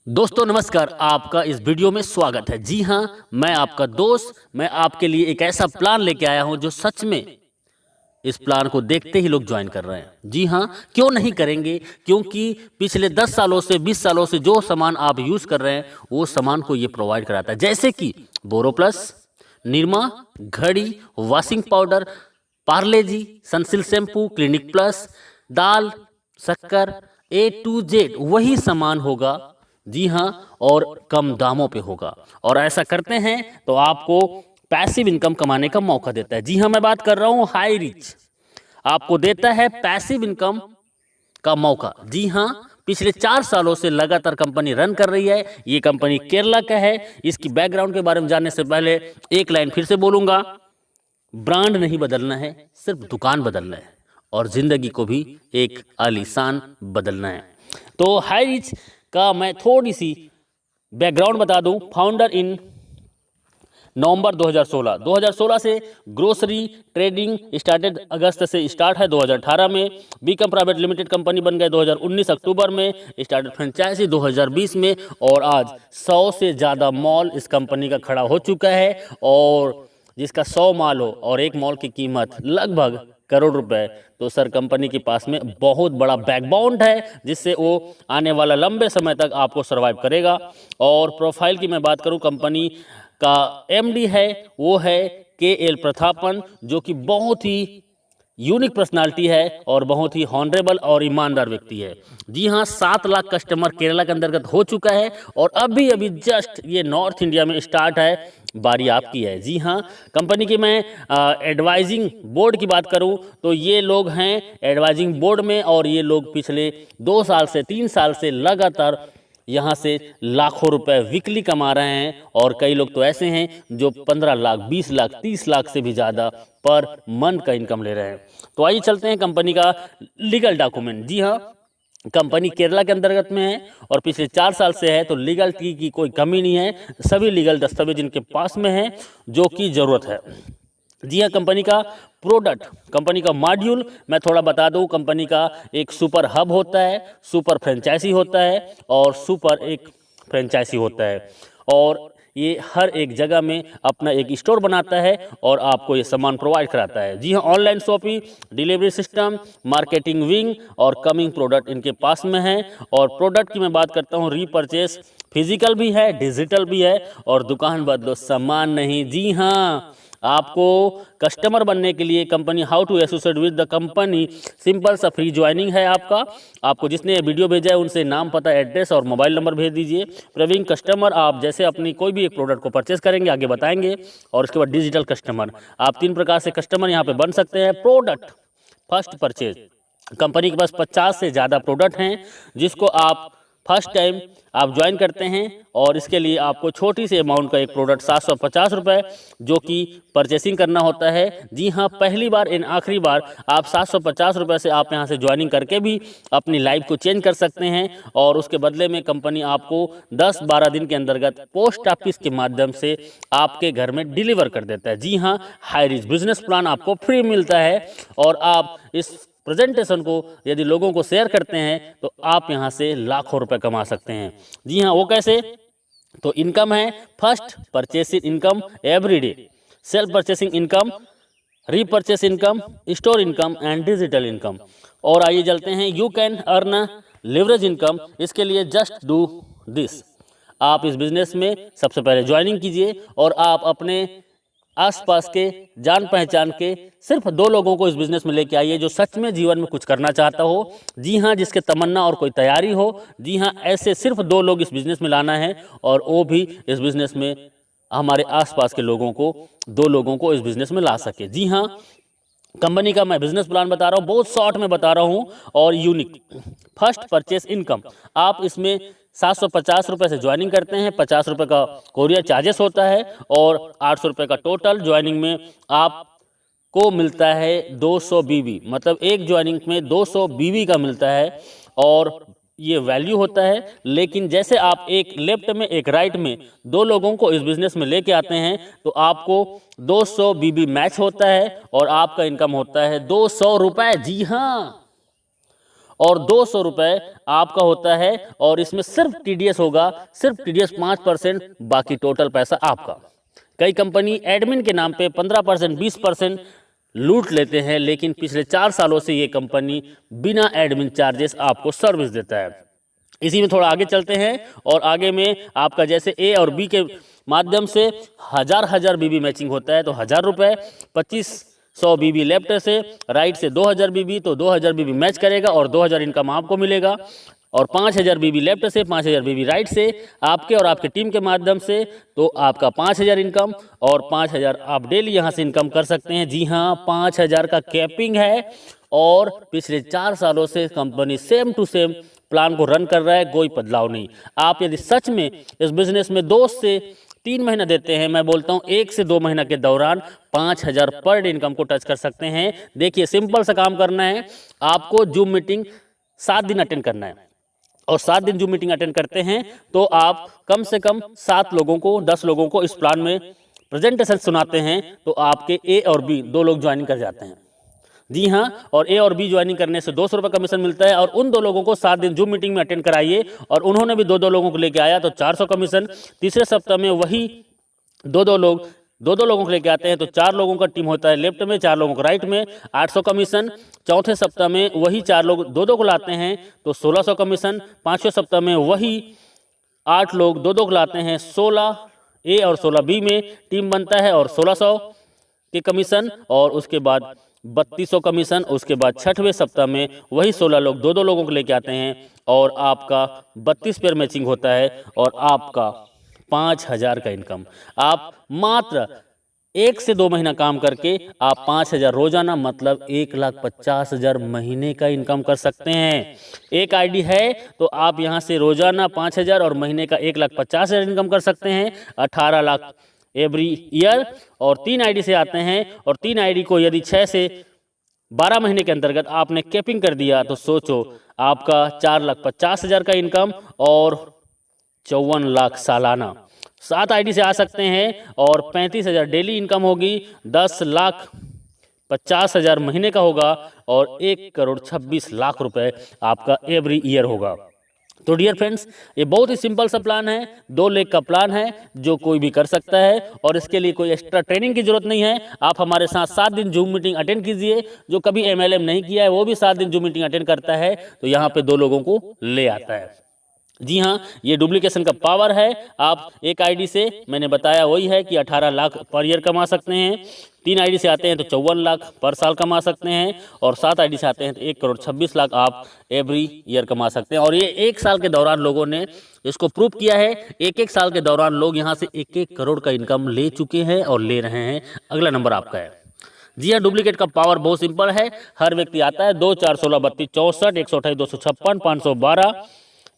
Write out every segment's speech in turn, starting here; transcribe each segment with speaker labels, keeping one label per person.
Speaker 1: दोस्तों नमस्कार, आपका इस वीडियो में स्वागत है। जी हाँ, मैं आपका दोस्त, मैं आपके लिए एक ऐसा प्लान लेके आया हूं जो सच में इस प्लान को देखते ही लोग ज्वाइन कर रहे हैं। जी हाँ, क्यों नहीं करेंगे? क्योंकि पिछले 10 सालों से 20 सालों से जो सामान आप यूज कर रहे हैं वो सामान को ये प्रोवाइड कराता है, जैसे कि बोरोप्लस, निरमा, घड़ी, वॉशिंग पाउडर, पार्ले जी, सनसिल्क शैम्पू, क्लिनिक प्लस, दाल, शक्कर, A to Z वही सामान होगा। जी हाँ, और कम दामों पे होगा। और ऐसा करते हैं तो आपको पैसिव इनकम कमाने का मौका देता है। जी हाँ, मैं बात कर रहा हूँ हाई रिच, आपको देता है पैसिव इनकम का मौका। जी हाँ, पिछले 4 सालों से लगातार कंपनी रन कर रही है। ये कंपनी केरला का है। इसकी बैकग्राउंड के बारे में जानने से पहले एक लाइन फिर से बोलूंगा, ब्रांड नहीं बदलना है, सिर्फ दुकान बदलना है और जिंदगी को भी एक आलीशान बदलना है। तो हाई रिच का मैं थोड़ी सी बैकग्राउंड बता दूं। फाउंडर इन नवंबर 2016 से ग्रोसरी ट्रेडिंग स्टार्टेड, अगस्त से स्टार्ट है। 2018 में बीकम प्राइवेट लिमिटेड कंपनी बन गए। 2019 अक्टूबर में स्टार्टेड फ्रेंचाइजी 2020 में, और आज 100 से ज़्यादा मॉल इस कंपनी का खड़ा हो चुका है। और जिसका 100 मॉल हो और एक मॉल की कीमत लगभग करोड़ रुपए, तो सर कंपनी के पास में बहुत बड़ा बैकबोन है जिससे वो आने वाला लंबे समय तक आपको सरवाइव करेगा। और प्रोफाइल की मैं बात करूं, कंपनी का एमडी है वो है KL प्रतापन, जो कि बहुत ही यूनिक पर्सनालिटी है और बहुत ही हॉनरेबल और ईमानदार व्यक्ति है। जी हाँ, 7 लाख कस्टमर केरला के अंतर्गत हो चुका है और अभी अभी जस्ट ये नॉर्थ इंडिया में स्टार्ट है। बारी आपकी है। जी हाँ, कंपनी की मैं एडवाइजिंग बोर्ड की बात करूं तो ये लोग हैं एडवाइजिंग बोर्ड में, और ये लोग पिछले 2 साल से 3 साल से लगातार यहाँ से लाखों रुपए वीकली कमा रहे हैं। और कई लोग तो ऐसे हैं जो 15 लाख, 20 लाख, 30 लाख से भी ज़्यादा पर मंथ का इनकम ले रहे हैं। तो आइए चलते हैं कंपनी का लीगल डॉक्यूमेंट। जी हाँ, कंपनी केरला के अंतर्गत में है और पिछले 4 साल से है, तो लीगल की कोई कमी नहीं है। सभी लीगल दस्तावेज इनके पास में है जो कि ज़रूरत है। जी हाँ, कंपनी का प्रोडक्ट, कंपनी का मॉड्यूल मैं थोड़ा बता दूं। कंपनी का एक सुपर हब होता है, सुपर फ्रेंचाइजी होता है और सुपर एक फ्रेंचाइजी होता है। और ये हर एक जगह में अपना एक स्टोर बनाता है और आपको ये सामान प्रोवाइड कराता है। जी हाँ, online shopping, delivery system, marketing wing और कमिंग प्रोडक्ट इनके पास में है। और प्रोडक्ट की मैं बात करता हूँ, रीपरचेस फिजिकल भी है, डिजिटल भी है, और दुकान बदलो सामान नहीं। जी हाँ, आपको कस्टमर बनने के लिए company how to associate with the company, simple सा फ्री ज्वाइनिंग है आपको जिसने ये वीडियो भेजा है उनसे नाम, पता, एड्रेस और मोबाइल नंबर भेज दीजिए। प्रवीण कस्टमर, आप जैसे अपनी कोई भी एक प्रोडक्ट को परचेस करेंगे आगे बताएंगे। और उसके बाद डिजिटल कस्टमर, आप 3 प्रकार से कस्टमर यहाँ पे बन सकते हैं। प्रोडक्ट फर्स्ट परचेज, कंपनी के पास 50 से ज़्यादा प्रोडक्ट हैं जिसको आप फर्स्ट टाइम आप ज्वाइन करते हैं, और इसके लिए आपको छोटी सी अमाउंट का एक प्रोडक्ट 750 रुपये जो कि परचेसिंग करना होता है। जी हाँ, पहली बार इन आखिरी बार आप 750 रुपये से आप यहाँ से ज्वाइनिंग करके भी अपनी लाइफ को चेंज कर सकते हैं। और उसके बदले में कंपनी आपको 10-12 दिन के अंतर्गत पोस्ट ऑफिस के माध्यम से आपके घर में डिलीवर कर देता है। जी हाँ, हाई रिच बिजनेस प्लान आपको फ्री मिलता है और आप इस प्रेजेंटेशन को यदि लोगों को शेयर करते हैं तो आप यहां से लाखों रुपए कमा सकते हैं। जी हाँ, वो कैसे? तो इनकम है first purchasing income everyday, self purchasing income, repurchase income, store income and digital income. और आइए चलते हैं, you can earn leverage income. इसके लिए जस्ट डू दिस, आप इस बिजनेस में सबसे पहले ज्वाइनिंग कीजिए और आप अपने आसपास के जान पहचान के सिर्फ 2 लोगों को इस बिजनेस में लेके आइए जो सच में जीवन में कुछ करना चाहता हो। जी हाँ, जिसके तमन्ना और कोई तैयारी हो। जी हाँ, ऐसे सिर्फ 2 लोग इस बिजनेस में लाना है, और वो भी इस बिजनेस में हमारे आसपास के लोगों को, 2 लोगों को इस बिजनेस में ला सके। जी हाँ, कंपनी का मैं बिजनेस प्लान बता रहा हूँ, बहुत शॉर्ट में बता रहा हूँ और यूनिक। फर्स्ट परचेस इनकम, आप इसमें 750 रुपये से ज्वाइनिंग करते हैं, 50 रुपये का कोरियर चार्जेस होता है और 800 रुपये का टोटल ज्वाइनिंग में आपको मिलता है 200 बीबी, मतलब एक ज्वाइनिंग में 200 बीबी का मिलता है। और ये वैल्यू होता है, लेकिन जैसे आप एक लेफ्ट में एक राइट में 2 लोगों को इस बिजनेस में लेके आते हैं तो आपको 200 बीबी मैच होता है और आपका इनकम होता है 200 रुपये। जी हाँ, और 200 रुपये आपका होता है। और इसमें सिर्फ टीडीएस होगा, सिर्फ टीडीएस 5%, बाकी टोटल पैसा आपका। कई कंपनी एडमिन के नाम पे 15%, 20% लूट लेते हैं, लेकिन पिछले 4 सालों से ये कंपनी बिना एडमिन चार्जेस आपको सर्विस देता है। इसी में थोड़ा आगे चलते हैं और आगे में आपका जैसे ए और बी के माध्यम से हजार बीबी मैचिंग होता है तो 1000 रुपये, 2500 बीबी लेफ्ट से, राइट से 2000 बीबी, तो 2000 बीबी मैच करेगा और 2000 इनकम आपको मिलेगा। और 5000 बीबी लेफ्ट से, 5000 बीबी राइट से आपके और आपके टीम के माध्यम से, तो आपका 5000 इनकम और 5000 आप डेली यहाँ से इनकम कर सकते हैं। जी हाँ, 5000 का कैपिंग है और पिछले 4 सालों से company same to same plan को रन कर रहा है, कोई बदलाव नहीं। आप यदि सच में इस बिजनेस में 2 से 3 महीना देते हैं, मैं बोलता हूँ 1 से 2 महीना के दौरान 5000 पर डे इनकम को टच कर सकते हैं। देखिए, सिंपल सा काम करना है, आपको जूम मीटिंग 7 दिन अटेंड करना है और 7 दिन जूम मीटिंग अटेंड करते हैं तो आप कम से कम 7 लोगों को, 10 लोगों को इस प्लान में प्रेजेंटेशन सुनाते हैं तो आपके ए और बी 2 लोग ज्वाइनिंग कर जाते हैं। जी हाँ, और ए और बी ज्वाइनिंग करने से 200 रुपये कमीशन मिलता है। और उन 2 लोगों को 7 दिन जूम मीटिंग में अटेंड कराइए और उन्होंने भी 2 लोगों को लेके आया तो 400 कमीशन। तीसरे सप्ताह में वही 2 लोगों को लेके आते हैं तो 4 लोगों का टीम होता है लेफ्ट में, 4 लोगों को राइट में, 800 कमीशन। चौथे सप्ताह में वही 4 लोग 2 को लाते हैं तो 1600 कमीशन। 5वें सप्ताह में वही 8 लोग 2 को लाते हैं, 16 ए और 16 बी में टीम बनता है और 1600 के कमीशन। और उसके बाद 3200 कमीशन। उसके बाद 6वें सप्ताह में वही 16 लोग 2 लोगों को लेके आते हैं और आपका 32 पेयर मैचिंग होता है और आपका 5000 का इनकम। आप मात्र 1 से 2 महीना काम करके आप 5000 रोजाना, मतलब 1,50,000 महीने का इनकम कर सकते हैं। एक आईडी है तो आप यहां से रोजाना 5000 और महीने का 1,50,000 इनकम कर सकते हैं, 18 लाख एवरी ईयर। और 3 आईडी से आते हैं और 3 आईडी को यदि 6 से 12 महीने के अंतर्गत आपने कैपिंग कर दिया तो सोचो आपका 4,50,000 का इनकम और 54 लाख सालाना। 7 आईडी से आ सकते हैं और 35,000 डेली इनकम होगी, 10,50,000 महीने का होगा और 1,26,00,000 रुपए आपका एवरी ईयर होगा। तो डियर फ्रेंड्स, ये बहुत ही सिंपल सा प्लान है, 2 लाख का प्लान है जो कोई भी कर सकता है और इसके लिए कोई एक्स्ट्रा ट्रेनिंग की जरूरत नहीं है। आप हमारे साथ 7 दिन जूम मीटिंग अटेंड कीजिए। जो कभी एमएलएम नहीं किया है वो भी 7 दिन जूम मीटिंग अटेंड करता है तो यहाँ पे 2 लोगों को ले आता है। जी हाँ, ये डुप्लीकेशन का पावर है। आप एक आईडी से, मैंने बताया वही है कि 18 लाख पर ईयर कमा सकते हैं। 3 आईडी से आते हैं तो 54 लाख पर साल कमा सकते हैं और 7 आईडी से आते हैं तो 1,26,00,000 आप एवरी ईयर कमा सकते हैं। और ये 1 साल के दौरान लोगों ने इसको प्रूव किया है। 1 साल के दौरान लोग यहाँ से 1 करोड़ का इनकम ले चुके हैं और ले रहे हैं। अगला नंबर आपका है। जी हाँ, डुप्लीकेट का पावर बहुत सिंपल है। हर व्यक्ति आता है 2, 4, 16, 32, 64, 128, 256, 512,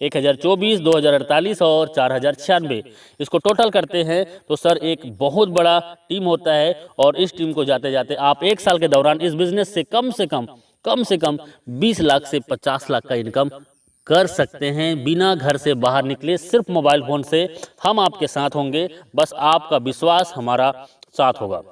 Speaker 1: 1024, 2048 और 4096। इसको टोटल करते हैं तो सर एक बहुत बड़ा टीम होता है और इस टीम को जाते जाते आप 1 साल के दौरान इस बिजनेस से कम से कम 20 लाख से 50 लाख का इनकम कर सकते हैं बिना घर से बाहर निकले। सिर्फ मोबाइल फोन से हम आपके साथ होंगे, बस आपका विश्वास हमारा साथ होगा।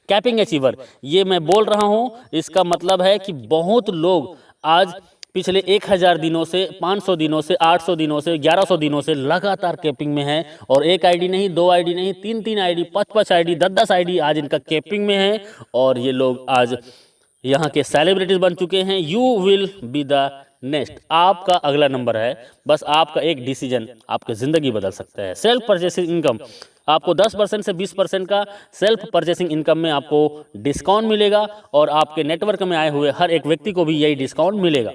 Speaker 1: कैपिंग अचीवर, ये मैं बोल रहा हूँ, इसका मतलब है कि बहुत लोग आज पिछले 1000 दिनों से, 500 दिनों से, 800 दिनों से, 1100 दिनों से लगातार कैपिंग में है और 1 आईडी नहीं, 2 आईडी नहीं, 3 आईडी, 5 आईडी, 10 आईडी आज इनका कैपिंग में है और ये लोग आज यहाँ के सेलिब्रिटीज बन चुके हैं। You will be the next, आपका अगला नंबर है। बस आपका एक डिसीजन आपकी ज़िंदगी बदल सकता है। सेल्फ परचेसिंग इनकम, आपको 10% से 20% का सेल्फ परचेसिंग इनकम में आपको डिस्काउंट मिलेगा और आपके नेटवर्क में आए हुए हर एक व्यक्ति को भी यही डिस्काउंट मिलेगा।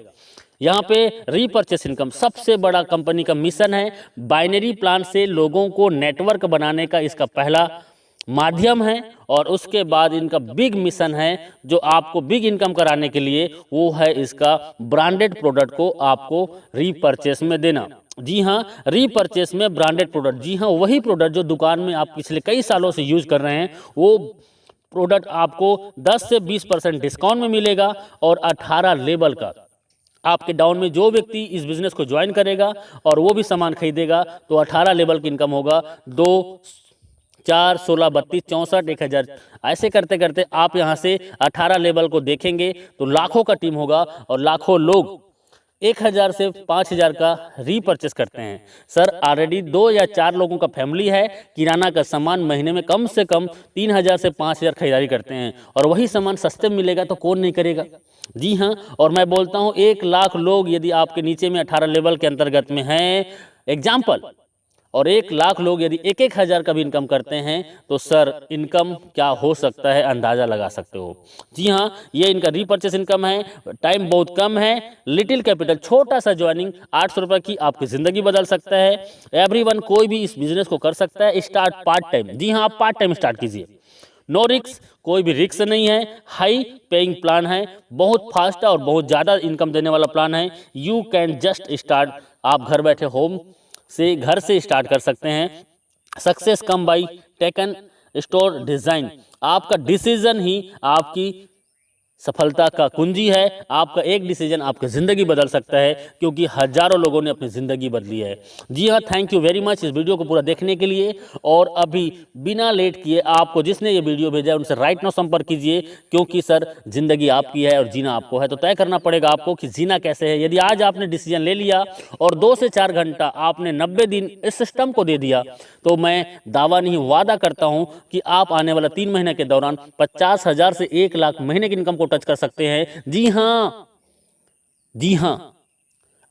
Speaker 1: यहाँ पे रीपरचेस इनकम सबसे बड़ा कंपनी का मिशन है। बाइनरी प्लान से लोगों को नेटवर्क बनाने का इसका पहला माध्यम है और उसके बाद इनका बिग मिशन है जो आपको बिग इनकम कराने के लिए, वो है इसका ब्रांडेड प्रोडक्ट को आपको रीपरचेस में देना। जी हाँ, रीपरचेस में ब्रांडेड प्रोडक्ट, जी हाँ वही प्रोडक्ट जो दुकान में आप पिछले कई सालों से यूज कर रहे हैं, वो प्रोडक्ट आपको 10 से 20% डिस्काउंट में मिलेगा और 18 लेवल का आपके डाउन में जो व्यक्ति इस बिजनेस को ज्वाइन करेगा और वो भी सामान खरीदेगा तो 18 लेवल की इनकम होगा। 2, 4, 16, 32, 64, 1000 ऐसे करते करते आप यहाँ से 18 लेवल को देखेंगे तो लाखों का टीम होगा और लाखों लोग 1000 से 5000 का रीपर्चेस करते हैं। सर ऑलरेडी 2 या 4 लोगों का फैमिली है, किराना का सामान महीने में कम से कम 3000 से 5000 खरीदारी करते हैं और वही सामान सस्ते में मिलेगा तो कौन नहीं करेगा। जी हाँ, और मैं बोलता हूँ 1 लाख लोग यदि आपके नीचे में 18 लेवल के अंतर्गत में हैं एग्जाम्पल, और 1 लाख लोग यदि 1-1 हज़ार का भी इनकम करते हैं तो सर इनकम क्या हो सकता है अंदाज़ा लगा सकते हो। जी हाँ, ये इनका रीपर्चेस इनकम है, टाइम बहुत कम है, लिटिल कैपिटल, छोटा सा ज्वाइनिंग 800 रुपये की आपकी ज़िंदगी बदल सकता है। एवरीवन कोई भी इस बिज़नेस को कर सकता है, स्टार्ट पार्ट टाइम। जी हाँ, आप पार्ट टाइम स्टार्ट कीजिए, नो रिक्स, कोई भी रिक्स नहीं है, हाई पेइंग प्लान है, बहुत फास्ट और बहुत ज़्यादा इनकम देने वाला प्लान है। यू कैन जस्ट स्टार्ट, आप घर बैठे होम से घर से स्टार्ट कर सकते हैं। Success come by taken store design, आपका डिसीजन ही आपकी सफलता का कुंजी है। आपका एक डिसीजन आपकी ज़िंदगी बदल सकता है, क्योंकि हजारों लोगों ने अपनी ज़िंदगी बदली है। जी हाँ, थैंक यू वेरी मच इस वीडियो को पूरा देखने के लिए। और अभी बिना लेट किए आपको जिसने ये वीडियो भेजा है उनसे राइट नाउ संपर्क कीजिए, क्योंकि सर ज़िंदगी आपकी है और जीना आपको है, तो तय करना पड़ेगा आपको कि जीना कैसे है। यदि आज आपने डिसीजन ले लिया और 2 से 4 घंटा आपने 90 दिन इस सिस्टम को दे दिया, तो मैं दावा नहीं वादा करता हूं कि आप आने वाला 3 महीने के दौरान 50,000 से 1 लाख महीने की इनकम को टच कर सकते हैं। जी हाँ, जी हाँ,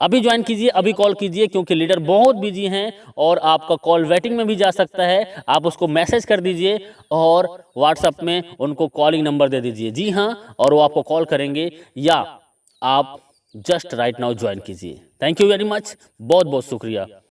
Speaker 1: अभी ज्वाइन कीजिए, अभी कॉल कीजिए, क्योंकि लीडर बहुत बिजी हैं और आपका कॉल वेटिंग में भी जा सकता है। आप उसको मैसेज कर दीजिए और व्हाट्सएप में उनको कॉलिंग नंबर दे दीजिए। जी हाँ, और वो आपको कॉल करेंगे, या आप जस्ट राइट नाउ ज्वाइन कीजिए। थैंक यू वेरी मच, बहुत बहुत शुक्रिया।